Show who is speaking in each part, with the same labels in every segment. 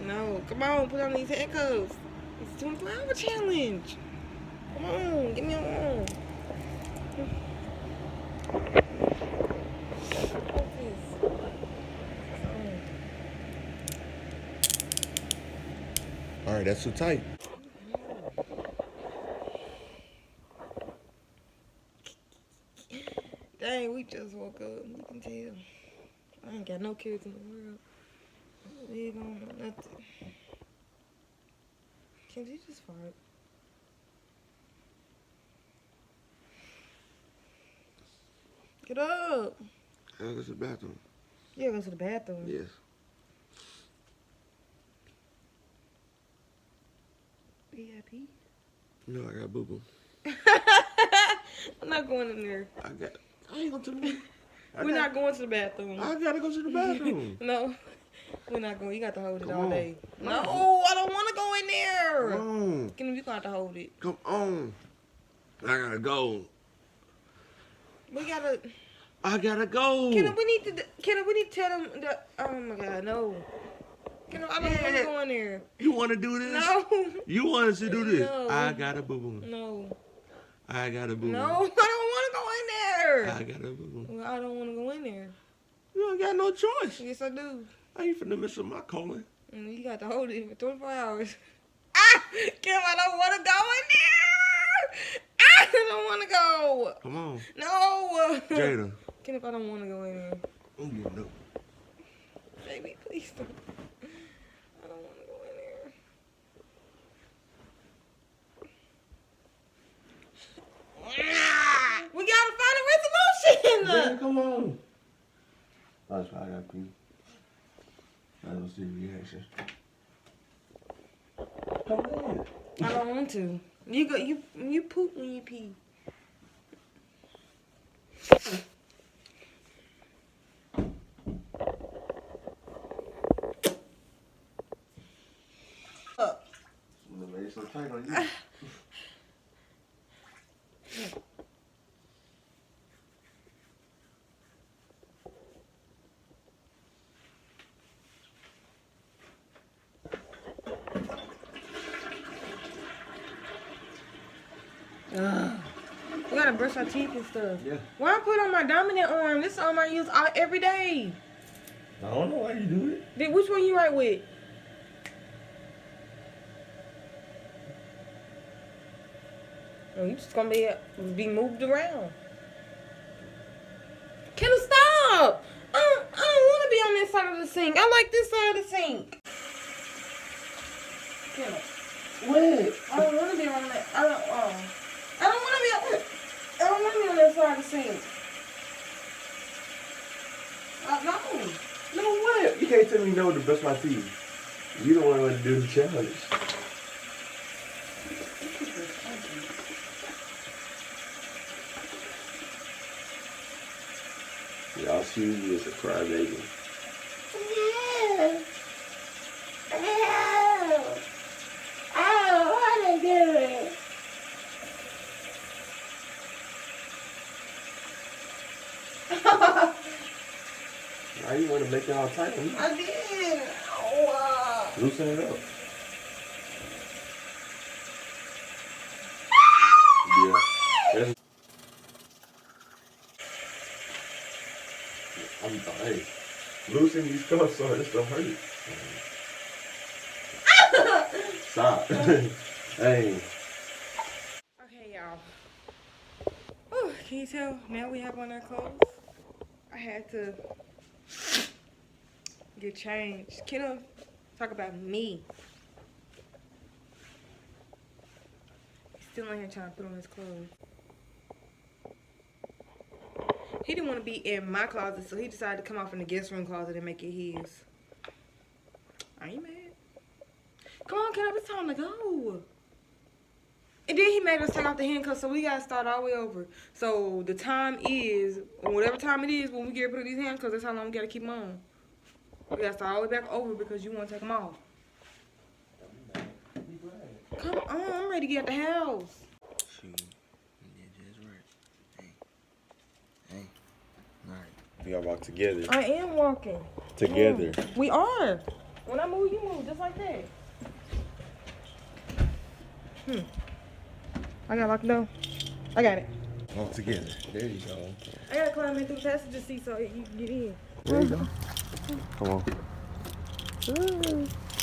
Speaker 1: No, come on, put on these handcuffs. It's a 24-hour challenge. Come on, give me on.
Speaker 2: All right, that's too tight.
Speaker 1: Dang, we just woke up. You can tell. I ain't got no kids in the world. We don't know nothing. Can you just fart? Get up.
Speaker 2: I gotta go to the bathroom.
Speaker 1: You gotta go to the bathroom.
Speaker 2: Yes.
Speaker 1: VIP?
Speaker 2: No, I got boo-boo.
Speaker 1: I'm not going in there.
Speaker 2: I ain't going to the bathroom.
Speaker 1: We're not going to the bathroom.
Speaker 2: I gotta go to the bathroom.
Speaker 1: No, we're not going. You got to hold it
Speaker 2: Come
Speaker 1: all
Speaker 2: on.
Speaker 1: day. No, I don't want to go in there.
Speaker 2: Come on.
Speaker 1: You got to hold it.
Speaker 2: Come on. I gotta go.
Speaker 1: We gotta.
Speaker 2: I gotta go.
Speaker 1: We need to tell them that. Oh my God, no. I don't want to go in there.
Speaker 2: You want to do this?
Speaker 1: No.
Speaker 2: You want us to do this?
Speaker 1: No.
Speaker 2: I got a boo-boo.
Speaker 1: No.
Speaker 2: I got a boo-boo.
Speaker 1: No, I don't want to go in there.
Speaker 2: I got a boo-boo.
Speaker 1: Well, I don't want to go in there.
Speaker 2: You don't got no choice.
Speaker 1: Yes, I do.
Speaker 2: I ain't finna miss my calling.
Speaker 1: You got to hold it for 24 hours. Kim, I don't want to go in there. I don't want to go.
Speaker 2: Come on.
Speaker 1: No.
Speaker 2: Jada.
Speaker 1: Kim, I don't want to go in there.
Speaker 2: Oh, you know.
Speaker 1: Baby, please don't. I don't want to go in there. We gotta find a resolution.
Speaker 2: Jada, come on. That's why I got pee. I don't see reaction. Come on.
Speaker 1: I don't want to. You poop when you pee.
Speaker 2: It's so tight on you.
Speaker 1: We gotta brush our teeth and stuff.
Speaker 2: Yeah.
Speaker 1: Why I put on my dominant arm? This arm I use every day.
Speaker 2: I don't know why you do it.
Speaker 1: Then which one you right with? Oh, you just gonna be moved around. Can you stop? I don't want to be on this side of the sink. I like this side of the sink. Kendall.
Speaker 2: What?
Speaker 1: I don't want to be on that. I don't want to be on. I don't want to be on that side of the sink. No.
Speaker 2: No, what? You can't tell me no to brush my teeth. You don't want to do the challenge. Y'all see me as a crybaby.
Speaker 1: I don't want to do it.
Speaker 2: Now you want to make it all tight on me.
Speaker 1: I did. Oh,
Speaker 2: Loosen it up. Yeah. Hey, loosen these cuffs so this don't hurt. Stop. Hey.
Speaker 1: Okay, y'all. Oh, can you tell? Now we have on our clothes. I had to get changed. Kiddo, talk about me. He's still in here trying to put on his clothes. He didn't want to be in my closet, so he decided to come off in the guest room closet and make it his. I ain't mad. Come on, kiddo, it's time to go. And then he made us take off the handcuffs, so we gotta start all the way over. So the time is, or whatever time it is, when we get rid of these handcuffs, that's how long we gotta keep them on. We gotta start all the way back over because you wanna take them off. Come on, I'm ready to get out the house.
Speaker 2: We gotta walk together.
Speaker 1: I am walking.
Speaker 2: Together.
Speaker 1: We are. When I move, you move just like that. I got locked down. I got it.
Speaker 2: All together. There you go.
Speaker 1: I gotta climb in through the passenger seat so you can get in.
Speaker 2: There you go. Come on.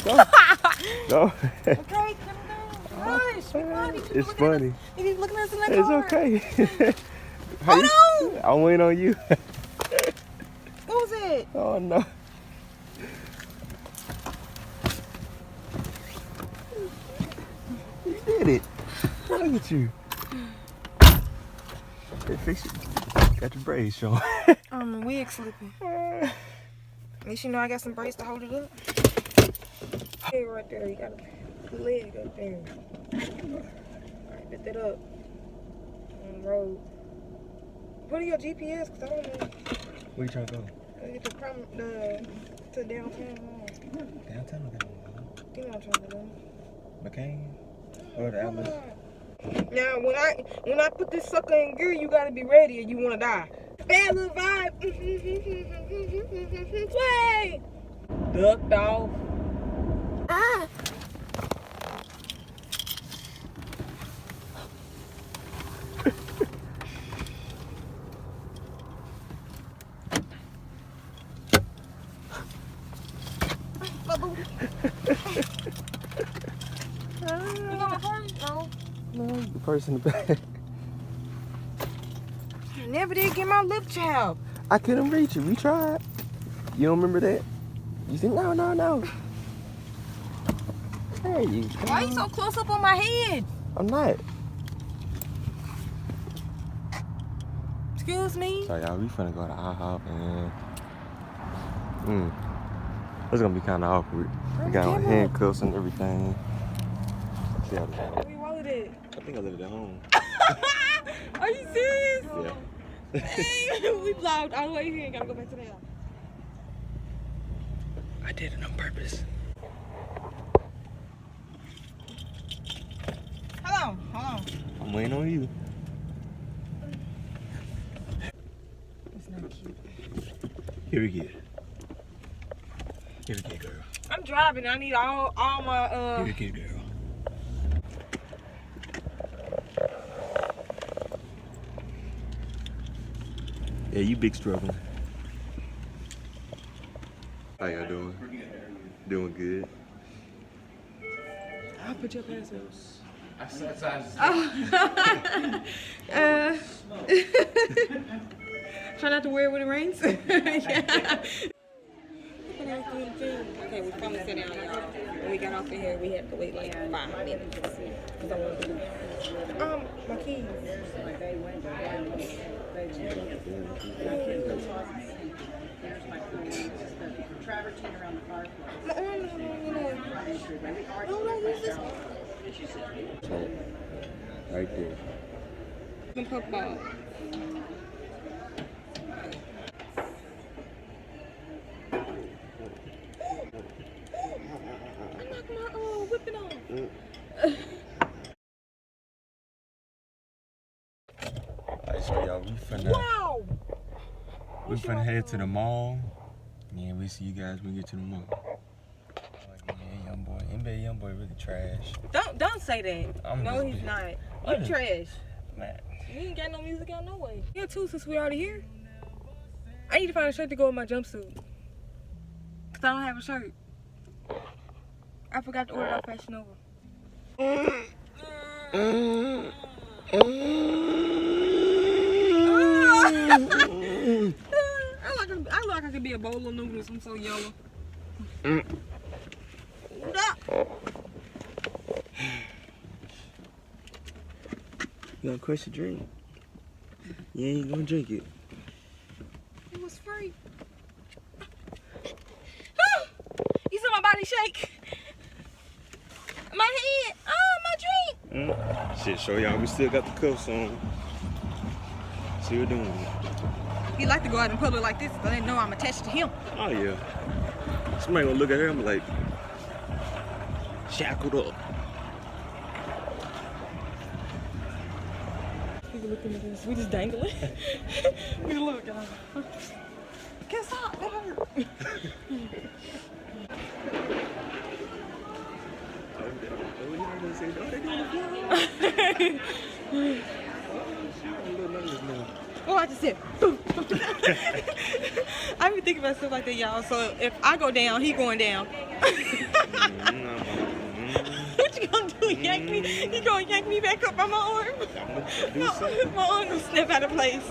Speaker 2: Go. Go.
Speaker 1: Okay, come down. Gosh, funny.
Speaker 2: It's funny.
Speaker 1: You keep looking at us in that
Speaker 2: It's
Speaker 1: car.
Speaker 2: okay.
Speaker 1: Hold on.
Speaker 2: I'm waiting on you.
Speaker 1: What was it?
Speaker 2: Oh no. You did it. Look at you. Hey, fix it. Got your braids showing.
Speaker 1: My wig slipping. At least you know I got some braids to hold it up. Hey, right there. You got a leg up there. Alright, lift it up. On the road. Put in your GPS, because I don't know.
Speaker 2: Where you trying to go?
Speaker 1: Get to downtown.
Speaker 2: Downtown or down?
Speaker 1: You know what I'm trying to do.
Speaker 2: McCain? Or the Atlas?
Speaker 1: Now, when I put this sucker in gear, you gotta be ready or you wanna die. Bad little vibe. Play. Ducked off. Ah. You got my purse? No.
Speaker 2: No, the purse in the back.
Speaker 1: I never did get my lip child.
Speaker 2: I couldn't reach it. We tried. You don't remember that? You think, no. There you go.
Speaker 1: Why are you so close up on my head?
Speaker 2: I'm not.
Speaker 1: Excuse me?
Speaker 2: So y'all, we finna go to IHOP and it's gonna be kinda awkward. We got on handcuffs and everything. See how
Speaker 1: Where you wallet at?
Speaker 2: I think I left it at home.
Speaker 1: Are you serious?
Speaker 2: Yeah.
Speaker 1: Hey, we vlogged all the way here and gotta go back to the house.
Speaker 2: I did it on purpose.
Speaker 1: Hold on.
Speaker 2: I'm waiting on you.
Speaker 1: It's not cute.
Speaker 2: Here we get. Here we get, girl.
Speaker 1: I'm driving. I need all my
Speaker 2: Here we get, girl. Yeah, you big struggling. How y'all doing? Doing good.
Speaker 1: I'll put your pants on. Try not to wear it when it rains. Yeah. Okay, we finally sat down, y'all. When we got off of here, we had to wait like 5 minutes. Cause I wanted to do my keys.
Speaker 3: Travertine around the fireplace.
Speaker 1: No, use this.
Speaker 2: Right there.
Speaker 1: Some puff ball. I knocked my whipping on.
Speaker 2: Alright, so y'all, we finna head to the mall. Yeah, we see you guys when we get to the mall. Yeah, young boy. Young boy really trash.
Speaker 1: Don't say that. No, he's not. You trash.
Speaker 2: Man.
Speaker 1: You ain't got no music out no way. Yeah, too, since we already here. I need to find a shirt to go with my jumpsuit. Cause I don't have a shirt. I forgot to order it off Fashion Nova. I look like I could be a bowl of noodles. I'm so yellow.
Speaker 2: You gonna crush your drink? You ain't gonna drink it.
Speaker 1: It was free. You saw my body shake. My head. Oh, my drink.
Speaker 2: Shit, show y'all we still got the cuffs on. See what we're doing.
Speaker 1: He like to go out in public like this, but they know I'm attached to him.
Speaker 2: Oh yeah. Somebody gonna look at her and be like, shackled up.
Speaker 1: People looking at this. We just dangling. We look, y'all. Can't stop. That hurt. Oh, I just said, boom. I be thinking about stuff like that, y'all. So if I go down, he going down. What you gonna do? Yank me? He gonna yank me back up by my arm? My arm gonna snap out of place.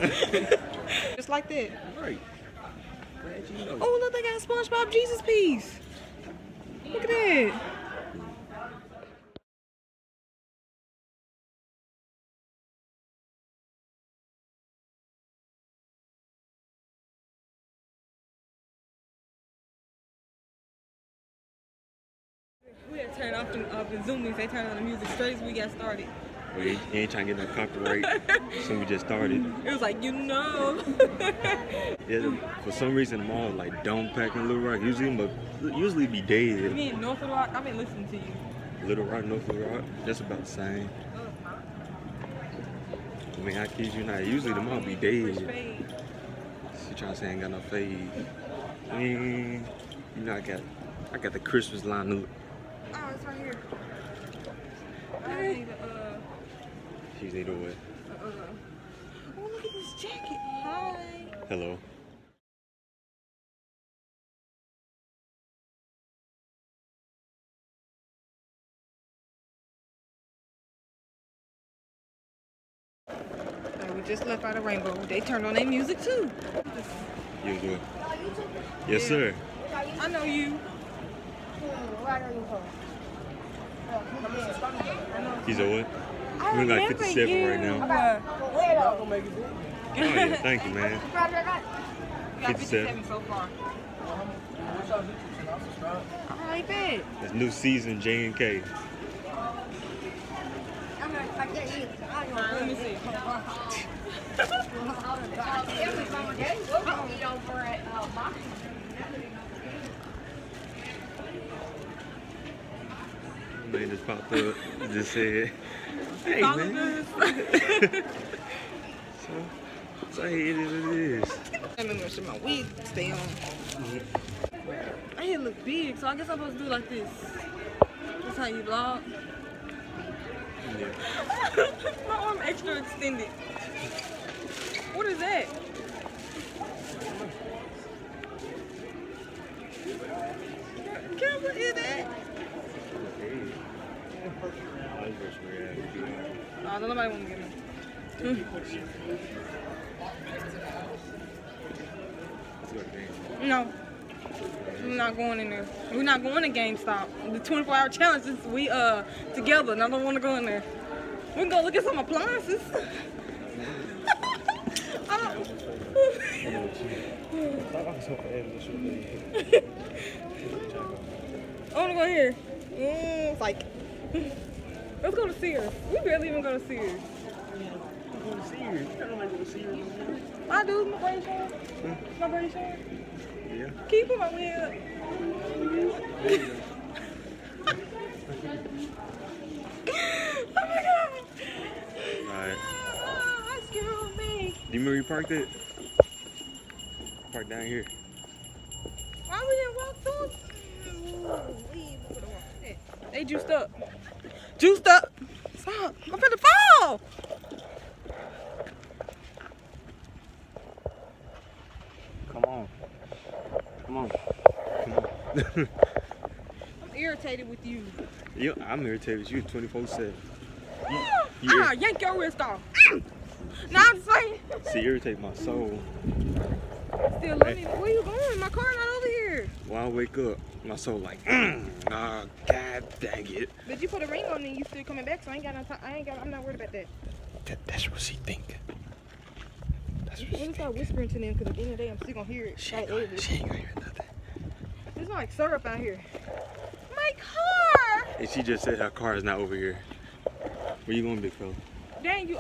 Speaker 1: Just like that.
Speaker 2: Right. Glad you know.
Speaker 1: Oh, look, they got a SpongeBob Jesus piece. Look at that. We had to turn off the Zoomies. They turned on the music straight as we got started.
Speaker 2: Well, you ain't trying to get no copyright. So we just started.
Speaker 1: It was like, you know.
Speaker 2: Yeah, for some reason, the mall like don't pack in Little Rock. Usually be
Speaker 1: You
Speaker 2: dead.
Speaker 1: mean North Little Rock? I've been listening to you.
Speaker 2: Little Rock, North Little Rock, that's about the same. I mean, I kid you not. Usually the mall be dead.
Speaker 1: Fade.
Speaker 2: She trying to say I ain't got no fade. You know, I got the Christmas line.
Speaker 1: Oh, it's right here. I need
Speaker 2: She's need a what?
Speaker 1: oh, look at this jacket. Hi.
Speaker 2: Hello.
Speaker 1: We just left out of Rainbow. They turned on their music too.
Speaker 2: You what? Yes, sir.
Speaker 1: I know you.
Speaker 2: He's a what?
Speaker 1: I
Speaker 2: We're like
Speaker 1: remember
Speaker 2: 57
Speaker 1: you.
Speaker 2: right now. Oh yeah, thank you, man.
Speaker 1: Got 57 so far. Alright, bet.
Speaker 2: It's NewseasonJ&K.
Speaker 1: Let me see.
Speaker 2: Man just popped up, just said, hey
Speaker 1: Follow
Speaker 2: man.
Speaker 1: us.
Speaker 2: So hey, it is what it is.
Speaker 1: Let me make sure my wig stay on. My head look big, so I guess I'm supposed to do like this. That's how you vlog.
Speaker 2: Yeah.
Speaker 1: My arm extra extended. What is that? What is that? Oh, don't nobody want to get me. No. We're not going in there. We're not going to GameStop. The 24-hour challenge is we together, and I don't want to go in there. We can go look at some appliances. I don't. I want to go here. It's like, let's go to Sears. We barely even go to Sears. I do. My brain short. My brain short.
Speaker 2: Yeah.
Speaker 1: Can you put my wig up? Oh my god.
Speaker 2: Alright.
Speaker 1: Oh, excuse me.
Speaker 2: Do you remember you parked it? Parked down here.
Speaker 1: Why we didn't walk through? They juiced up. Juiced up. Stop. I'm finna fall.
Speaker 2: Come on. Come on. Come on.
Speaker 1: I'm irritated with you.
Speaker 2: Yeah, I'm irritated with you 24/7.
Speaker 1: Yank your wrist off. Nah, I'm just saying.
Speaker 2: See, irritate my soul.
Speaker 1: Still love me. Where you going? My car not over here.
Speaker 2: When I wake up, my soul like, god dang it.
Speaker 1: But you put a ring on and you still coming back, so I ain't got no time. I'm not worried about that.
Speaker 2: That's what she think. That's what
Speaker 1: Let
Speaker 2: she
Speaker 1: me start whispering to them, because at the end of the day, I'm still gonna hear it.
Speaker 2: She ain't gonna hear nothing.
Speaker 1: There's like syrup out here. My car!
Speaker 2: And she just said her car is not over here. Where you going, big fella?
Speaker 1: Dang you.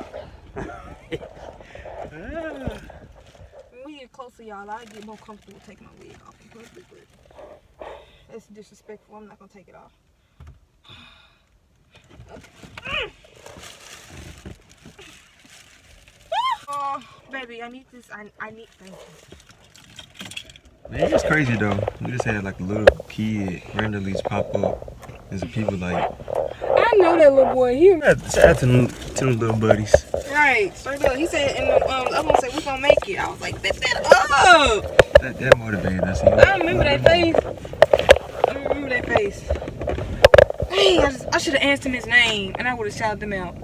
Speaker 1: When we get closer, y'all, I get more comfortable taking my wig off in public, but that's disrespectful. I'm not gonna take it off. Oh, baby, I need this. I need. Thank you.
Speaker 2: Man, it's crazy though. We just had like a little kid randomly just pop up. And some people like,
Speaker 1: I I know that little boy. He
Speaker 2: Shout out to them little buddies.
Speaker 1: right, straight up. He said, and the other one said, we gonna make it. I was like, bet that up.
Speaker 2: That motivated us.
Speaker 1: I remember that face. I remember that face. Dang, I should have asked him his name, and I would have shouted them out.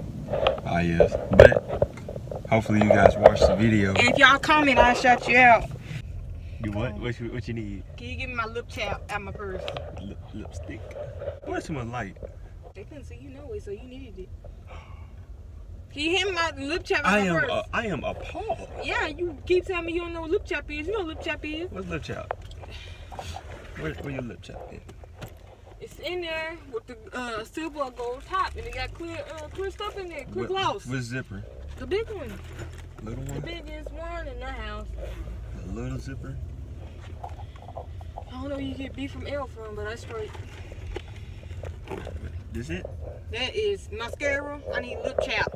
Speaker 2: Ah, yes. But hopefully you guys watched the video.
Speaker 1: And if y'all comment, I'll shout you out.
Speaker 2: You what? What you need?
Speaker 1: Can you give me my lip chap out my purse?
Speaker 2: Lipstick. What's too much light?
Speaker 1: They couldn't see you no way, so you needed it. Can you hear me my lip chap out my purse?
Speaker 2: I am appalled.
Speaker 1: Yeah, you keep telling me you don't know what lip chap is. You know what lip chap is.
Speaker 2: What's lip chap? Where your lip chap at?
Speaker 1: It's in there with the silver or gold top, and it got clear stuff in there, clear gloss.
Speaker 2: What zipper?
Speaker 1: The big one.
Speaker 2: Little one?
Speaker 1: The biggest one in the house.
Speaker 2: The little zipper?
Speaker 1: I don't know where you get beef from L from, but that's straight.
Speaker 2: This it?
Speaker 1: That is mascara. I need lip chap.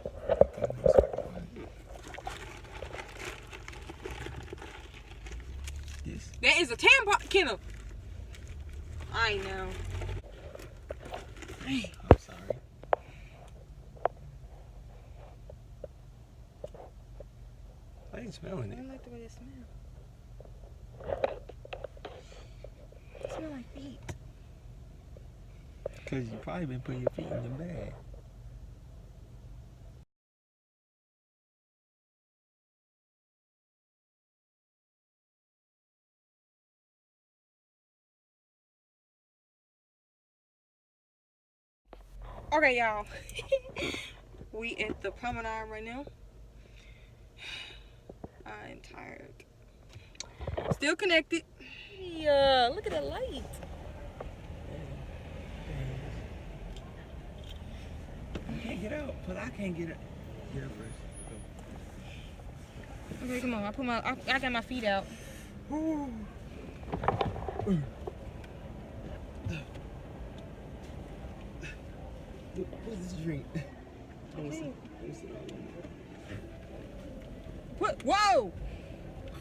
Speaker 2: Yes.
Speaker 1: That is a tampon, Kenneth. I know.
Speaker 2: I'm sorry. I ain't smelling
Speaker 1: I
Speaker 2: it.
Speaker 1: don't like the way it smells. It smells like feet.
Speaker 2: Because you probably been putting your feet in your bag.
Speaker 1: Okay, y'all. We at the promenade right now. I'm tired. Still connected. Yeah, look at the light.
Speaker 2: I can't get out, but I can't get it. Get up first.
Speaker 1: Okay, come on. I got my feet out.
Speaker 2: Ooh. What's this drink?
Speaker 1: Whoa!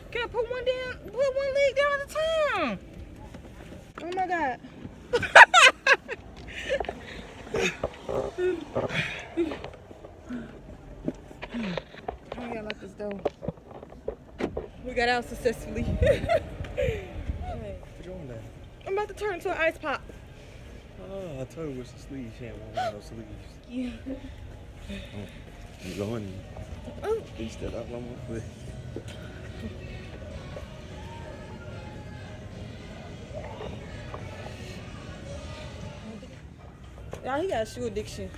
Speaker 1: Can I put one down? Put one leg down at a time. Oh my God. I gotta lock this door. We got out successfully.
Speaker 2: What you on there?
Speaker 1: I'm about to turn into an ice pop.
Speaker 2: Oh, I told you with some sleeves. She ain't want no sleeves.
Speaker 1: Yeah.
Speaker 2: You going in?
Speaker 1: Oh.
Speaker 2: You stepped up on my foot.
Speaker 1: Y'all, he got a shoe addiction.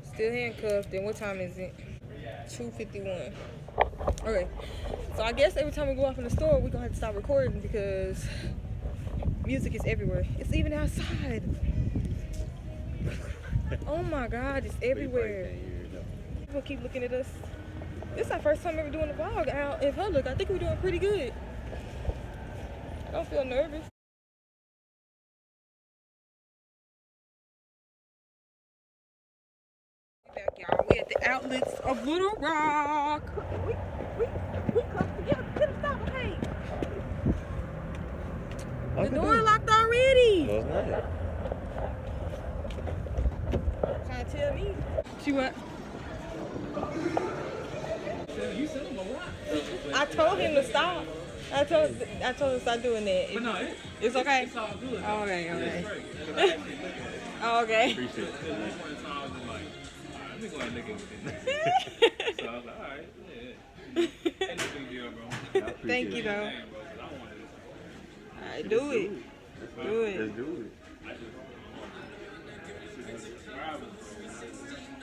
Speaker 1: Still handcuffed. And what time is it? 2:51. Okay. So I guess every time we go off in the store, we're gonna have to stop recording because music is everywhere. It's even outside. Oh my God, it's everywhere. People keep looking at us. This is our first time ever doing a vlog out in public. I think we're doing pretty good. I don't feel nervous. Back, y'all. We at the outlets of Little Rock. We close together. Couldn't stop, okay? The door locked already.
Speaker 2: No, it's not.
Speaker 1: Trying to tell me. She what? I told him to stop. I told him to stop doing that. But no, it's okay. It's all good. Okay. Okay.
Speaker 2: Appreciate it.
Speaker 4: Let me go ahead and look at it. So I was like, all right, yeah. Ain't no big deal, bro.
Speaker 1: Thank you, though. All right, do it. Do it.
Speaker 2: Let's do it.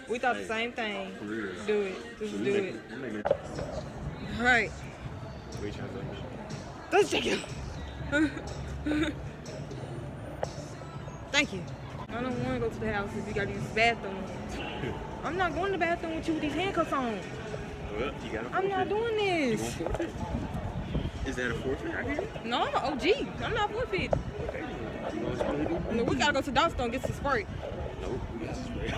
Speaker 1: We thought the same thing.
Speaker 2: For real.
Speaker 1: Do it. Just do it. All right. Let's check it out. Thank you. I don't want to go to the house if you got to use the bathroom. I'm not going to the bathroom with you with these handcuffs on.
Speaker 2: Well, you gotta
Speaker 1: I'm not doing this.
Speaker 2: Is that a forfeit right here?
Speaker 1: No, I'm an OG. I'm not forfeit.
Speaker 2: Okay. You know what you do?
Speaker 1: No, we gotta go to Dollar Store and get some Sprite.
Speaker 2: Nope, we got some spray.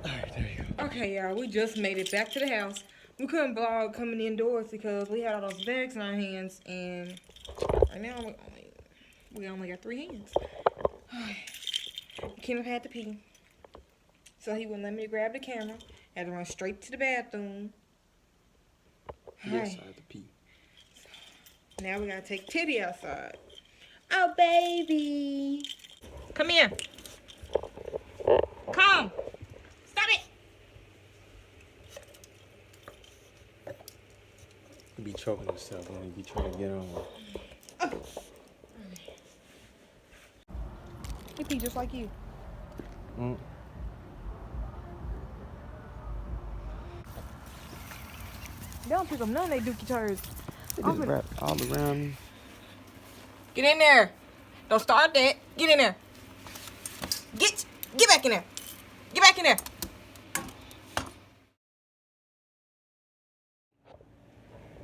Speaker 2: Alright, there you go.
Speaker 1: Okay, y'all, we just made it back to the house. we couldn't vlog coming indoors because we had all those bags in our hands, and right now we only got 3 hands. Kenneth had to pee, so he wouldn't let me grab the camera. Had to run straight to the bathroom.
Speaker 2: Yes, I have to pee.
Speaker 1: Now we gotta take Titty outside. Oh, baby. Come here. Come. Stop it.
Speaker 2: He be choking himself when he be trying to get on.
Speaker 1: Oh. He pee just like you.
Speaker 2: Mm.
Speaker 1: They don't pick up none of they dookie turds.
Speaker 2: They just wrap all around me.
Speaker 1: Get in there. Don't start that. Get in there. Get back in there. Get back in there.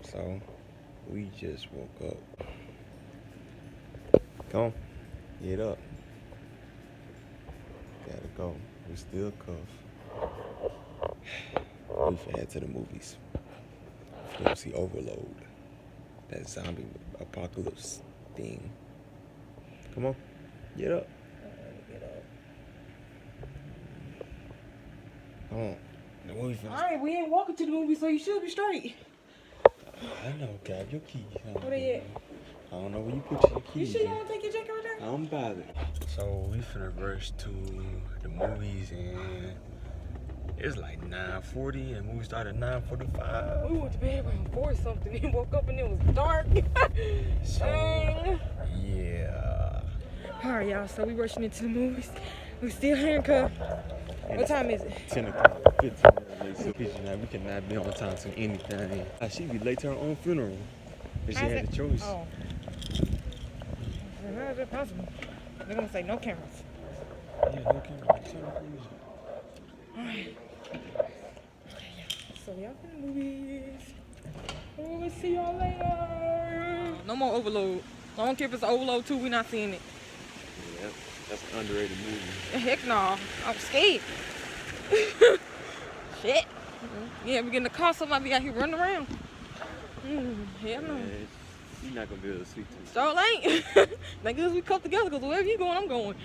Speaker 2: So, we just woke up. Come on. Get up. Gotta go. We still cuffed. We've had to the movies. Go see Overload. That zombie apocalypse thing. Come on. Get up. Come on. The movie finished.
Speaker 1: Alright, we ain't walking to the movie, so you should be straight.
Speaker 2: I know, grab your keys.
Speaker 1: Where they at?
Speaker 2: I don't know where you put your
Speaker 1: You
Speaker 2: keys.
Speaker 1: sure you don't take your jacket right there?
Speaker 2: I'm bothered. So we finna rush to the movies, and it's like 9:40 and the movie started at 9:45.
Speaker 1: We went to bed around 4 something and woke up and it was dark.
Speaker 2: So
Speaker 1: Dang.
Speaker 2: yeah.
Speaker 1: Alright, y'all, so we rushing into the movies. We still handcuffed.
Speaker 2: And
Speaker 1: What time is it?
Speaker 2: 10 o'clock, 15 minutes late. So we cannot be on time to anything. She be late to her own funeral. But she had the choice.
Speaker 1: Oh. How is that possible? They're gonna say no cameras.
Speaker 2: Yeah, no camera.
Speaker 1: Alright. So we out in the movies. We'll see y'all later. No more Overload. I don't care if it's Overload 2, we're not seeing it.
Speaker 2: Yeah, that's an underrated movie.
Speaker 1: Heck no. I'm scared. Shit. Yeah, we get in the car, somebody out here running around. Hell no.
Speaker 2: Man, you're not gonna be able to sleep too.
Speaker 1: So ain't. Thank goodness we come together, because wherever you going, I'm going.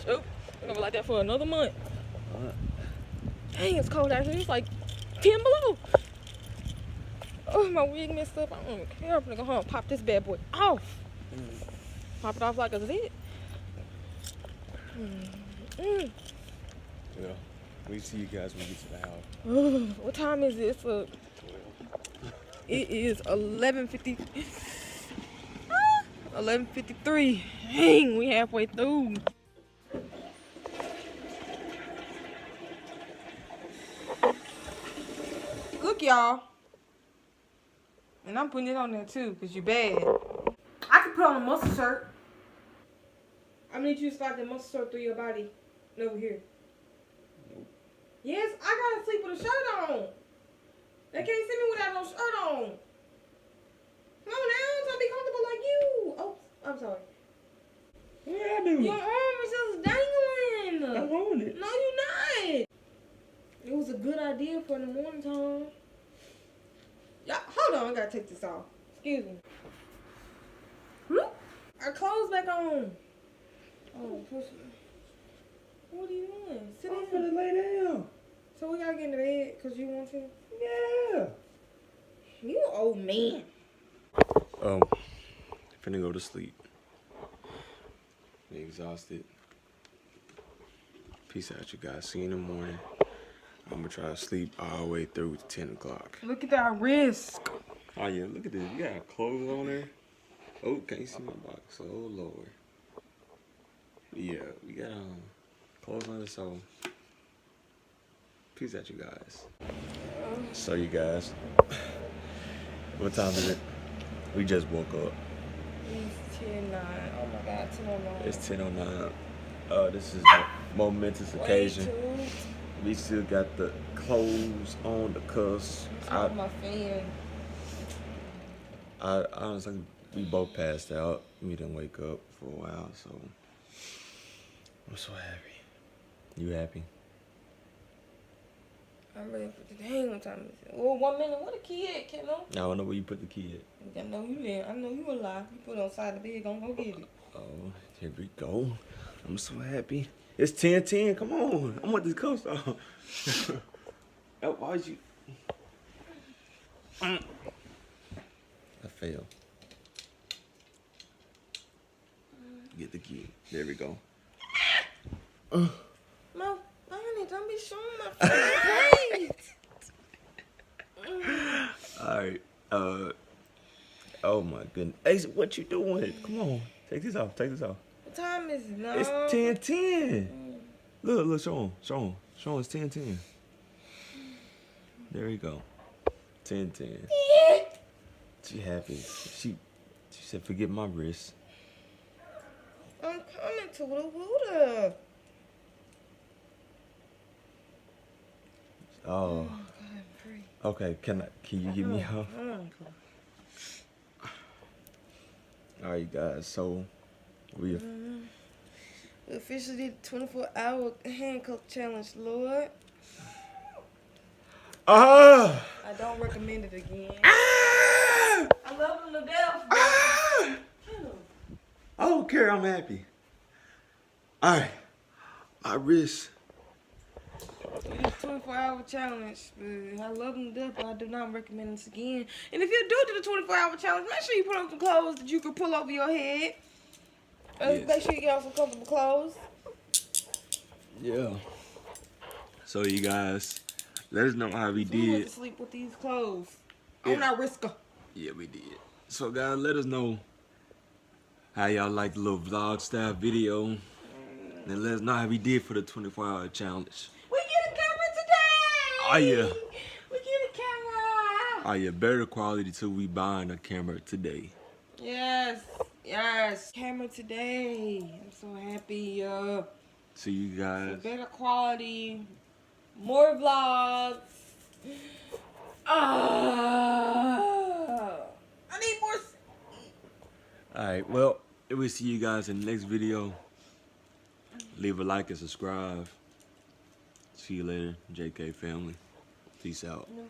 Speaker 1: So, we're gonna be like that for another month. Dang, it's cold out here. It's like 10 below. Oh, my wig messed up. I don't even care. I'm gonna go home and pop this bad boy off. Pop it off like a zit.
Speaker 2: Yeah. We see you guys when we get to the house.
Speaker 1: What time is it? It's
Speaker 2: 12.
Speaker 1: It is 11:50. 11:53. Dang, we halfway through. Look, y'all. And I'm putting it on there too, because you bad. I can put on a muscle shirt. I need you to slide the muscle shirt through your body. And over here.
Speaker 2: Nope.
Speaker 1: Yes, I gotta sleep with a shirt on. They can't see me without no shirt on. Come on now, I'm trying to be comfortable like you. Oh, I'm sorry.
Speaker 2: What did I do?
Speaker 1: Your arm is just dangling.
Speaker 2: I'm on it.
Speaker 1: No, you're not. It was a good idea for the morning time. Yeah, hold on, I gotta take this off. Excuse me. Whoop. Our clothes back on. Oh, push it. What are you doing? Sit
Speaker 2: I'm
Speaker 1: down.
Speaker 2: finna lay down.
Speaker 1: So we gotta get in the bed because you want to?
Speaker 2: Yeah.
Speaker 1: You an old man.
Speaker 2: Finna go to sleep. Exhausted. Peace out, you guys. See you in the morning. I'm gonna try to sleep all the way through to 10 o'clock.
Speaker 1: Look at that risk.
Speaker 2: Oh yeah, look at this. You got clothes on there. Oh, can't see my box. Oh Lord. Yeah, we got clothes on there, so peace out, you guys. So you guys, what time is it? We just woke up.
Speaker 1: It's 10:09. Oh my God, 10:09.
Speaker 2: It's 10:09. This is a momentous occasion. We still got the clothes on, the cuffs.
Speaker 1: My fan.
Speaker 2: I honestly, we both passed out. We didn't wake up for a while, so I'm so happy. You happy?
Speaker 1: I'm ready for the dang what time is it? Well, 1 minute. What a kid, Keno?
Speaker 2: I don't know where you put the key at.
Speaker 1: I know you there. I know you alive. You put it on the side of the bed. Go get it.
Speaker 2: Oh, here we go. I'm so happy. It's 10-10. Come on. I want this coast off. Oh, why'd you? I failed. Get the key. There we go.
Speaker 1: No, honey, don't be showing my face.
Speaker 2: All right. Oh my goodness. Hey, what you doing? Come on. Take this off. Take this off.
Speaker 1: What time is it now?
Speaker 2: It's 10-10. Look, show him. It's 10-10. There we go. 10-10. She happy. She said, forget my wrist.
Speaker 1: I'm coming to the Buddha.
Speaker 2: Oh.
Speaker 1: God, free.
Speaker 2: Okay, can you get me off? Alright, guys, so we
Speaker 1: officially did the 24-hour handcuff challenge, Lord. I don't recommend it again. I love him to death.
Speaker 2: I don't care, I'm happy. Alright. My wrist.
Speaker 1: This 24-hour challenge, I love him to death, but I do not recommend this again. And if you do the 24-hour challenge, make sure you put on some clothes that you can pull over your head.
Speaker 2: Yes.
Speaker 1: Make sure you get on some comfortable clothes.
Speaker 2: Yeah. So you guys, let us know how we
Speaker 1: We went
Speaker 2: did.
Speaker 1: to sleep with these clothes.
Speaker 2: Yeah.
Speaker 1: On our Riska.
Speaker 2: Yeah, we did. So guys, let us know how y'all like the little vlog style video. And let us know how we did for the 24-hour challenge.
Speaker 1: We get a camera today!
Speaker 2: Oh yeah.
Speaker 1: We get a camera!
Speaker 2: Oh yeah, better quality too. We buying a camera today.
Speaker 1: Yes. Camera today. I'm so happy.
Speaker 2: See you guys.
Speaker 1: Better quality. More vlogs. I need more.
Speaker 2: Alright, well, we'll see you guys in the next video. Leave a like and subscribe. See you later, JK family. Peace out.
Speaker 1: No.